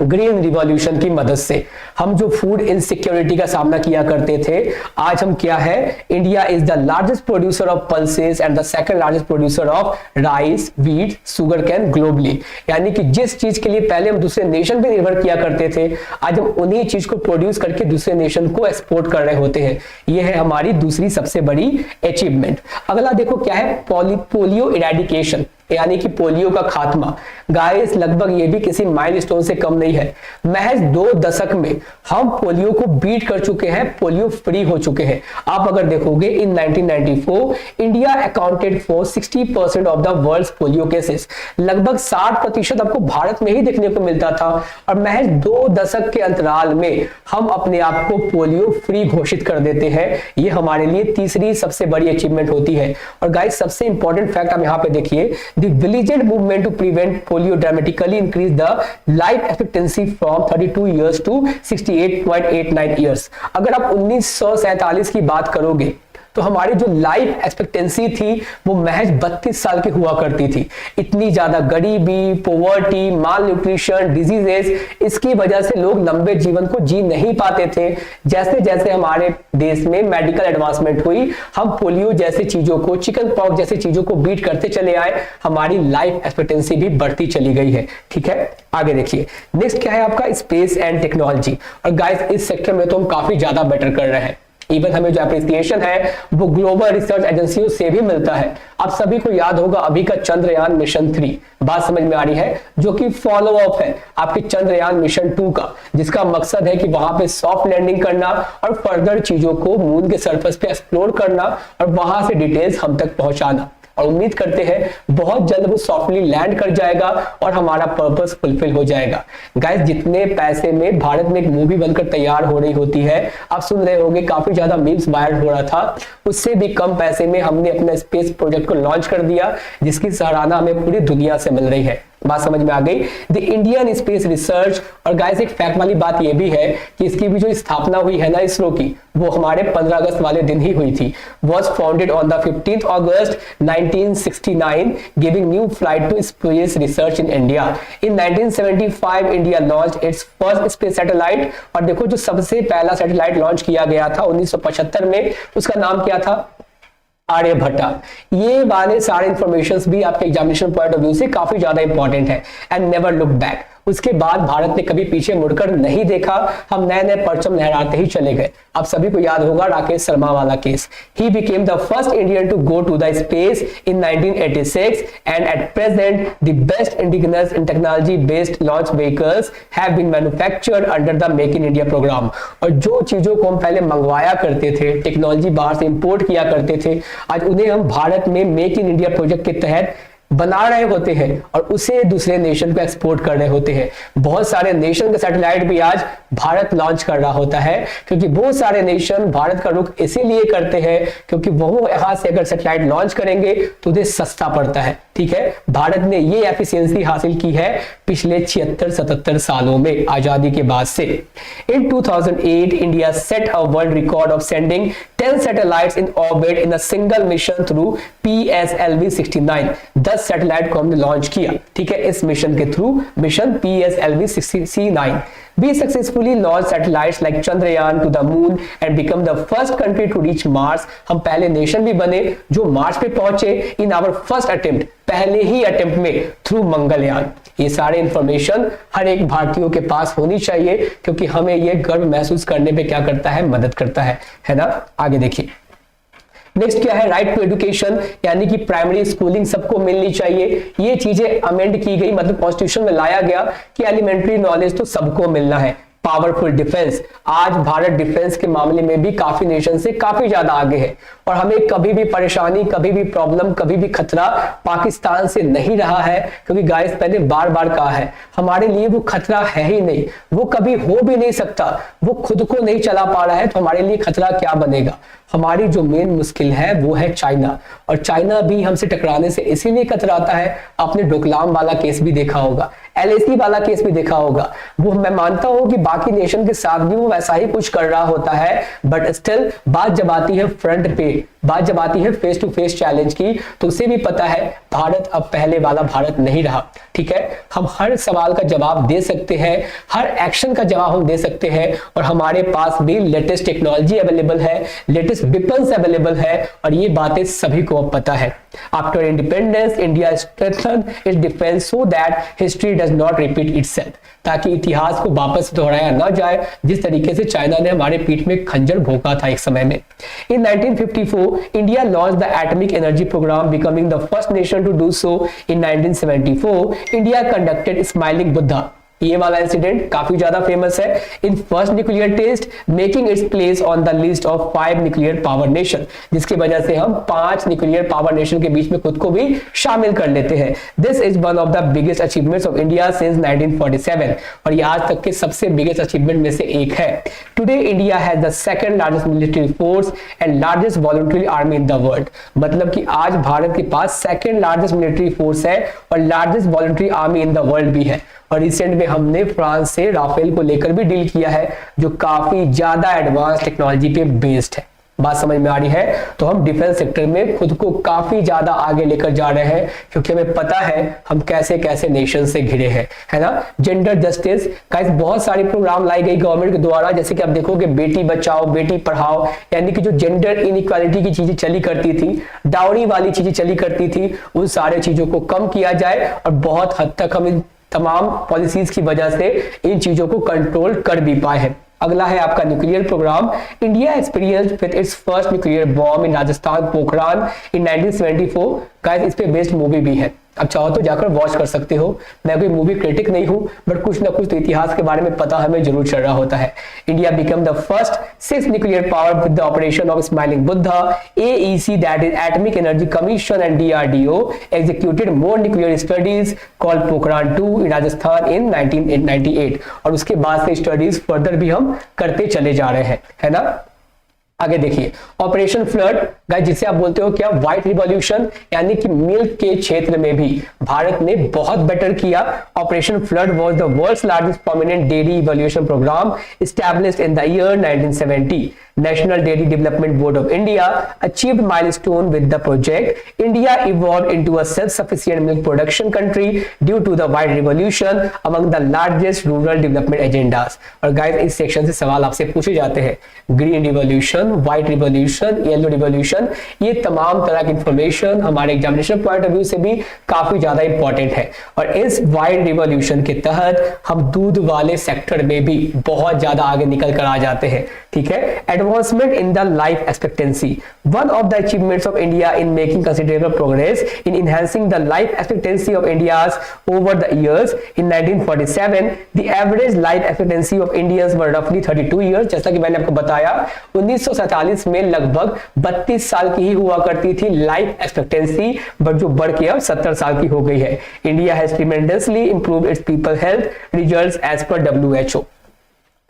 ग्रीन रिवॉल्यूशन की मदद से। हम जो फूड इनसिक्योरिटी का सामना किया करते थे, आज हम क्या है, India is the largest producer of pulses and the second largest producer of rice, wheat, sugar cane globally. यानी कि जिस चीज के लिए पहले हम दूसरे नेशन पे निर्भर किया करते थे, आज हम उन्हीं चीज को प्रोड्यूस करके दूसरे नेशन को एक्सपोर्ट कर रहे होते हैं। यह है हमारी दूसरी सबसे बड़ी अचीवमेंट। अगला देखो क्या है, पोलियो इरेडिकेशन, यानी कि पोलियो का खात्मा। गाइस, लगभग ये भी किसी माइलस्टोन से कम नहीं है। महज 2 दशक में हम पोलियो को बीट कर चुके हैं, पोलियो फ्री हो चुके हैं। आप अगर देखोगे, in 1994 India accounted for 60% of the world's polio cases. लगभग 60% आपको भारत में ही देखने को मिलता था, और महज 2 दशक के अंतराल में हम अपने आप को पोलियो फ्री घोषित कर देते हैं। ये हमारे लिए तीसरी सबसे बड़ी अचीवमेंट होती है। और गाइस, सबसे इंपॉर्टेंट फैक्ट आप यहाँ पे देखिए, the diligent movement to prevent polio dramatically increased the life expectancy from 32 years to 68.89 years। अगर आप 1947 की बात करोगे तो हमारी जो लाइफ एक्सपेक्टेंसी थी वो महज 32 साल की हुआ करती थी। इतनी ज्यादा गरीबी, पोवर्टी, माल न्यूट्रिशन, डिजीजेस, इसकी वजह से लोग लंबे जीवन को जी नहीं पाते थे। जैसे जैसे हमारे देश में मेडिकल एडवांसमेंट हुई, हम पोलियो जैसी चीजों को, चिकन पॉक्स जैसी चीजों को बीट करते चले आए, हमारी लाइफ एक्सपेक्टेंसी भी बढ़ती चली गई है, ठीक है। आगे देखिए, नेक्स्ट क्या है आपका, स्पेस एंड टेक्नोलॉजी। और गाइस, इस सेक्टर में तो हम काफी ज्यादा बेटर कर रहे हैं। इवन हमें जो एप्रिसिएशन है वो ग्लोबल रिसर्च एजेंसियों से भी मिलता है। आप सभी को याद होगा अभी का चंद्रयान मिशन 3, बात समझ में आ रही है, जो कि फॉलो अप है आपके चंद्रयान मिशन 2 का, जिसका मकसद है कि वहां पे सॉफ्ट लैंडिंग करना और फर्दर चीजों को मून के सरफेस पे एक्सप्लोर करना और वहां से डिटेल्स हम तक पहुंचाना। और उम्मीद करते हैं बहुत जल्द वो सॉफ्टली लैंड कर जाएगा और हमारा पर्पस फुलफिल हो जाएगा। गाइस, जितने पैसे में भारत में एक मूवी बनकर तैयार हो रही होती है, आप सुन रहे होंगे काफी ज्यादा मीम्स वायरल हो रहा था, उससे भी कम पैसे में हमने अपने स्पेस प्रोजेक्ट को लॉन्च कर दिया, जिसकी सराहना हमें पूरी दुनिया से मिल रही है। बात समझ में आ गई। द इंडियन स्पेस रिसर्च, और गाइस एक फैक्ट वाली बात ये भी है कि इसकी भी जो स्थापना हुई है ना इसरो की, वो हमारे 15 अगस्त वाले दिन ही हुई थी। Was founded on the 15th August 1969, giving new flight to space research in India. In 1975 India launch its first space satellite, और देखो जो सबसे पहला सैटेलाइट लॉन्च किया गया था 1975 में, उसका नाम क्या था? आर्यभट्टा। ये वाले सारे इंफॉर्मेशंस भी आपके एग्जामिनेशन पॉइंट ऑफ व्यू से काफी ज्यादा इंपॉर्टेंट है। एंड नेवर लुक बैक, उसके बाद भारत ने कभी पीछे मुड़कर नहीं देखा, हम नए नए परचम लहराते ही चले गए। आप सभी को याद होगा राकेश शर्मा वाला केस। He became the first Indian to go to the space in 1986 and at present the best indigenous in technology based launch vehicles have been manufactured under the make in India programme. और जो चीजों को हम पहले मंगवाया करते थे, टेक्नोलॉजी बाहर से इंपोर्ट किया करते थे, आज उन्हें हम भारत में मेक इन इंडिया प्रोजेक्ट के तहत बना रहे होते हैं और उसे दूसरे नेशन को एक्सपोर्ट कर रहे होते हैं। बहुत सारे नेशन के सैटेलाइट भी आज भारत लॉन्च कर रहा होता है, क्योंकि बहुत सारे नेशन भारत का रुख इसीलिए करते हैं क्योंकि वो यहां से अगर सैटेलाइट लॉन्च करेंगे तो उन्हें सस्ता पड़ता है। ठीक है, भारत ने ये एफिशिएंसी हासिल की है पिछले 76-77 सालों में आजादी के बाद से। इन 2008 India set a world record of sending 10 satellites in orbit in a single mission through PSLV-69। 10 satellite को हमने लॉन्च किया, ठीक है, इस मिशन के through, mission PSLV-69। We successfully launched satellites like Chandrayaan to the moon and become the first country to reach Mars। हम पहले नेशन भी बने जो मार्स पे पहुंचे इन आवर फर्स्ट अटेम्प्ट, पहले ही अटेम्प्ट में, थ्रू मंगलयान। ये सारे इंफॉर्मेशन हर एक भारतीयों के पास होनी चाहिए क्योंकि हमें ये गर्व महसूस करने पे क्या करता है, मदद करता है ना। आगे देखिए नेक्स्ट क्या है, राइट टू एजुकेशन, यानी कि प्राइमरी स्कूलिंग सबको मिलनी चाहिए। ये चीजें अमेंड की गई, मतलब कॉन्स्टिट्यूशन में लाया गया कि एलिमेंट्री नॉलेज तो सबको मिलना है। पावरफुल डिफेंस, आज भारत डिफेंस के मामले में भी काफी नेशन से काफी ज्यादा आगे है और हमें कभी भी परेशानी, कभी भी प्रॉब्लम, कभी भी खतरा पाकिस्तान से नहीं रहा है, क्योंकि गाइस मैंने बार बार कहा है हमारे लिए वो खतरा है ही नहीं, वो कभी हो भी नहीं सकता। वो खुद को नहीं चला पा रहा है तो हमारे लिए खतरा क्या बनेगा। हमारी जो मेन मुश्किल है वो है चाइना, और चाइना भी हमसे टकराने से इसीलिए कतराता है। आपने डोकलाम वाला केस भी देखा होगा, LAC वाला केस भी देखा होगा। वो मैं मानता हूं कि बाकी नेशन के साथ भी वो वैसा ही कुछ कर रहा होता है, बट स्टिल बात जब आती है फ्रंट पे, बात जब आती है फेस टू फेस चैलेंज की, तो उसे भी पता है भारत अब पहले वाला भारत नहीं रहा। ठीक है, हम हर सवाल का जवाब दे सकते हैं, हर एक्शन का जवाब हम दे सकते हैं, और हमारे पास भी लेटेस्ट टेक्नोलॉजी अवेलेबल है, लेटेस्ट वेपन्स अवेलेबल है, और ये बातें सभी को अब पता है। After independence India strengthen it's defence so that history does not repeat itself, ताकि इतिहास को वापस दोहराया ना जाए जिस तरीके से चाइना ने हमारे पीठ में खंजर भोंका था एक समय में। इन 1954 India launched the atomic energy program, becoming the first nation to do so. In 1974 India conducted Smiling Buddha। ये वाला इंसिडेंट काफी ज्यादा फेमस है। In first nuclear test making its place on the list of 5 nuclear power nation, जिसकी वजह से हम 5 न्यूक्लियर पावर नेशन के बीच में खुद को भी शामिल कर लेते हैं। This is one of the biggest achievements of India since 1947, और ये आज तक के सबसे बिगेस्ट अचीवमेंट में से एक है। Today India has the second largest military force and largest voluntary army in the world, मतलब कि आज भारत के पास सेकंड लार्जेस्ट मिलिट्री फोर्स है और largest voluntary army in the world भी है। और रिसेंट में हमने फ्रांस से राफेल को लेकर भी डील किया है, जो काफी ज्यादा एडवांस टेक्नोलॉजी पे बेस्ड है। बात समझ में आ रही है? तो हम डिफेंस सेक्टर में खुद को काफी ज्यादा आगे लेकर जा रहे हैं, क्योंकि हमें पता है हम कैसे कैसे नेशन से घिरे हैं, है ना। जेंडर जस्टिस, गाइस बहुत सारे प्रोग्राम लाई गई गवर्नमेंट के द्वारा, जैसे कि आप देखोगे बेटी बचाओ बेटी पढ़ाओ, यानी कि जो जेंडर इनइक्वालिटी की चीजें चली करती थी, डाउरी वाली चीजें चली करती थी, उन सारे चीजों को कम किया जाए, और बहुत हद तक हम इन तमाम पॉलिसीज की वजह से इन चीजों को कंट्रोल कर भी पाए हैं। अगला है आपका nuclear programme. India experience with its first nuclear bomb in Rajasthan Pokhran in 1974। Guys इस पे बेस्ड मूवी भी है, अब चाहो तो जाकर वॉच कर सकते हो। मैं कोई मूवी क्रिटिक नहीं हूं, बट कुछ ना कुछ तो इतिहास के बारे में पता हमें जरूर चल रहा होता है। India become the first 6th nuclear power with the operation of smiling Buddha. AEC, that is atomic energy commission, and DRDO executed more nuclear studies called Pokhran 2 इन राजस्थान इन 1998, और उसके बाद से स्टडीज फर्दर भी हम करते चले जा रहे हैं, है ना। आगे देखिए ऑपरेशन फ्लड गाइस, जिसे आप बोलते हो क्या व्हाइट रिवॉल्यूशन, यानी कि मिल्क के क्षेत्र में भी भारत ने बहुत बेटर किया। Operation flood was the world's largest prominent dairy evolution programme established in the year 1970। National Dairy Development Board of India achieved milestone with the project. India evolved into a self-sufficient milk production country due to the white revolution, among the largest rural development agendas. और guys इस सेक्शन से सवाल आपसे पूछे जाते हैं, green revolution, white revolution, yellow revolution, ये तमाम तरह की इंफॉर्मेशन हमारे एग्जामिनेशन पॉइंट ऑफ व्यू से भी काफी ज्यादा इंपॉर्टेंट है। और इस व्हाइट रिवॉल्यूशन के तहत हम दूध वाले सेक्टर में भी बहुत ज्यादा आगे निकल कर आ जाते हैं, ठीक है। Advancement in the life expectancy. One of the achievements of India in making considerable progress in enhancing the life expectancy of India's over the years. In 1947, the average life expectancy of Indians were roughly 32 years. जैसा कि मैंने आपको बताया 1947 में लगभग 32 साल की ही हुआ करती थी लाइफ एक्सपेक्टेंसी, बट जो बढ़ के अब 70 साल की हो गई है। India has tremendously improved its people health results as per WHO.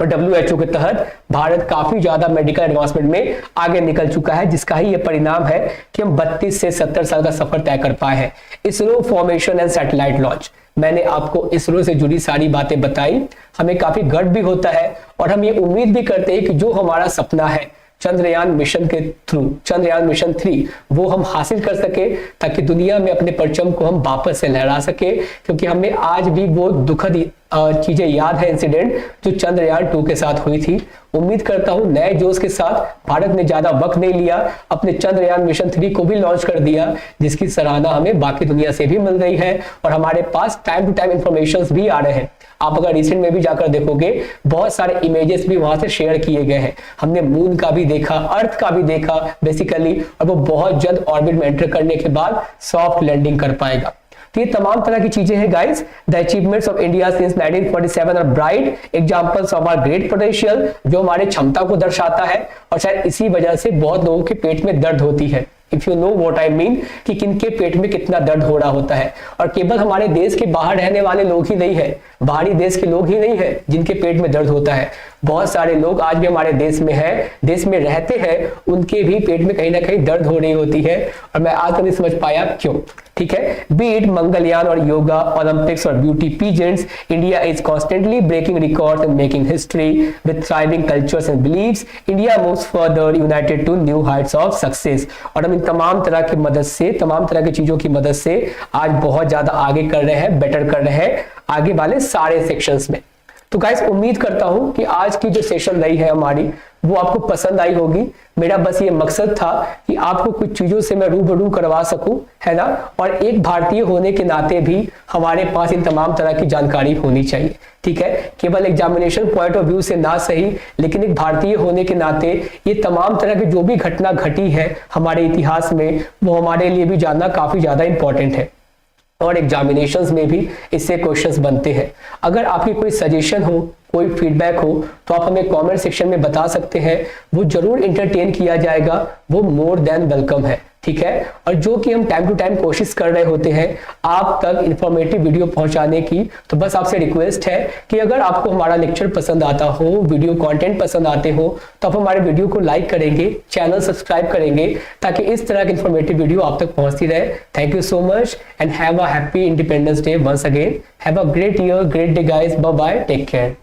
और WHO के तहत भारत काफी ज्यादा मेडिकल एडवांसमेंट में आगे निकल चुका है, जिसका ही ये परिणाम है कि हम 32 से 70 साल का सफर तय कर पाए हैं। ISRO formation and satellite launch, मैंने आपको इसरो से जुड़ी सारी बातें बताई। हमें काफी गर्व भी होता है और हम ये उम्मीद भी करते हैं कि जो हमारा सपना है चंद्रयान मिशन के थ्रू, चंद्रयान मिशन 3, वो हम हासिल कर सके ताकि दुनिया में अपने परचम को हम वापस से लहरा सके, क्योंकि हमें आज भी वो दुखद चीजें याद है, इंसिडेंट जो चंद्रयान 2 के साथ हुई थी। उम्मीद करता हूं नए जोश के साथ भारत ने ज्यादा वक्त नहीं लिया, अपने चंद्रयान मिशन 3 को भी लॉन्च कर दिया, जिसकी सराहना हमें बाकी दुनिया से भी मिल रही है और हमारे पास टाइम टू टाइम इंफॉर्मेशन भी आ रहे हैं। आप अगर रिसेंट में भी जाकर देखोगे बहुत सारे इमेजेस भी वहां से शेयर किए गए हैं। हमने मून का भी देखा, अर्थ का भी देखा बेसिकली, और वो बहुत जल्द ऑर्बिट में एंटर करने के बाद सॉफ्ट लैंडिंग कर पाएगा। तो ये तमाम तरह की चीजें हैं guys. The achievements of India since 1947 are bright examples of our great potential, जो हमारे क्षमता को दर्शाता है। और शायद इसी वजह से बहुत लोगों के पेट में दर्द होती है, if you know what I mean, कि किनके पेट में कितना दर्द हो रहा होता है। और केवल हमारे देश के बाहर रहने वाले लोग ही नहीं है, बाहरी देश के लोग ही नहीं है जिनके पेट में दर्द होता है। बहुत सारे लोग आज भी हमारे देश में हैं, देश में रहते हैं, उनके भी पेट में कहीं ना कहीं दर्द हो रही होती है। और मैं आज तक नहीं समझ पाया क्यों, ठीक है। बीट मंगलयान और योगा, ओलंपिक्स और beauty pageants, India is constantly breaking records and making history with thriving cultures and believes. India moves further united to new heights of success. और हम इन तमाम तरह की मदद से, तमाम तरह की चीजों की मदद से आज बहुत ज्यादा आगे कर रहे हैं, बेटर कर रहे हैं आगे वाले सारे सेक्शंस में। तो गाइस उम्मीद करता हूं कि आज की जो सेशन रही है हमारी वो आपको पसंद आई होगी। मेरा बस ये मकसद था कि आपको कुछ चीजों से मैं रूबरू करवा सकूं, है ना। और एक भारतीय होने के नाते भी हमारे पास इन तमाम तरह की जानकारी होनी चाहिए, ठीक है। केवल एग्जामिनेशन पॉइंट ऑफ व्यू से ना सही, लेकिन एक भारतीय होने के नाते ये तमाम तरह की जो भी घटना घटी है हमारे इतिहास में, वो हमारे लिए भी जानना काफी ज्यादा इंपॉर्टेंट है। और एग्जामिनेशंस में भी इससे क्वेश्चंस बनते हैं। अगर आपकी कोई सजेशन हो, कोई फीडबैक हो, तो आप हमें कमेंट सेक्शन में बता सकते हैं, वो जरूर इंटरटेन किया जाएगा, वो मोर देन वेलकम है, ठीक है। और जो कि हम टाइम टू टाइम कोशिश कर रहे होते हैं आप तक इंफॉर्मेटिव वीडियो पहुंचाने की। तो बस आपसे रिक्वेस्ट है कि अगर आपको हमारा लेक्चर पसंद आता हो, वीडियो कंटेंट पसंद आते हो, तो आप हमारे वीडियो को लाइक करेंगे, चैनल सब्सक्राइब करेंगे, ताकि इस तरह की इंफॉर्मेटिव वीडियो आप तक पहुंचती रहे। Thank you so much and have a happy independence day once again. Have a great year, great day guys, bye bye, take care.